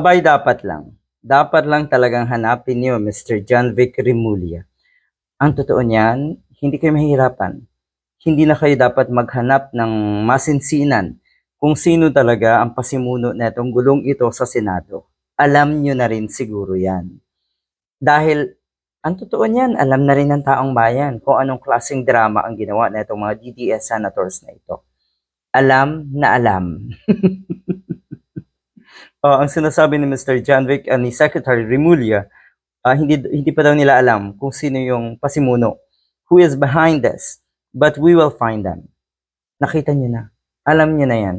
Abay dapat lang talagang hanapin niyo Mr. John Vic Remulla. Ang totoo niyan, hindi kayo mahihirapan. Hindi na kayo dapat maghanap ng masinsinan kung sino talaga ang pasimuno netong gulong ito sa Senado. Alam niyo na rin siguro yan. Dahil ang totoo niyan, alam na rin ng taong bayan kung anong klaseng drama ang ginawa na itong mga DDS senators na ito. Alam na alam. Ang sinasabi ni Mr. John Vic, ni Secretary Remulla, hindi pa daw nila alam kung sino yung pasimuno, who is behind this, but we will find them. Nakita niyo na. Alam niyo na yan.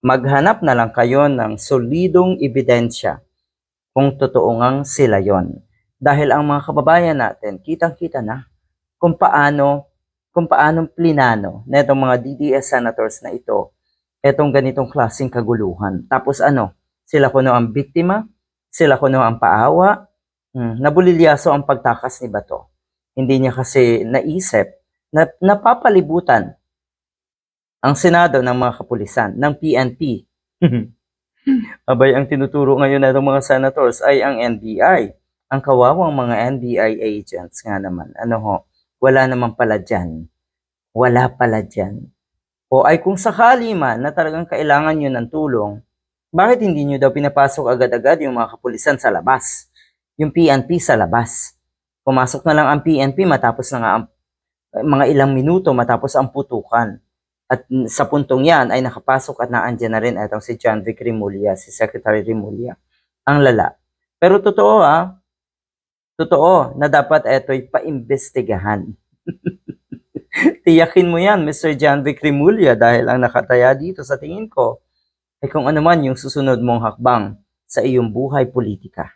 Maghanap na lang kayo ng solidong ebidensya kung totoo ngang sila yon. Dahil ang mga kababayan natin, kitang-kita na kung paano plinano na itong mga DDS senators na ito, itong ganitong klaseng kaguluhan. Tapos sila kuno ang biktima, sila kuno ang paawa, nabulilyaso ang pagtakas ni Bato. Hindi niya kasi naisip na napapalibutan ang Senado ng mga kapulisan, ng PNP. Abay, ang tinuturo ngayon na ng mga senators ay ang NBI. Ang kawawang mga NBI agents nga naman. Wala naman pala dyan. Wala pala dyan. O ay kung sakali man na talagang kailangan nyo ng tulong, bakit hindi nyo daw pinapasok agad-agad yung mga kapulisan sa labas? Yung PNP sa labas. Pumasok na lang ang PNP matapos na nga mga ilang minuto matapos ang putukan. At sa puntong yan ay nakapasok at naandyan na rin itong si John Vic Remulla, si Secretary Remulla. Ang lala. Pero totoo na dapat ito'y paimbestigahan. Tiyakin mo yan, Mr. John Vic Remulla, dahil ang nakataya dito sa tingin ko ay kung ano man yung susunod mong hakbang sa iyong buhay politika.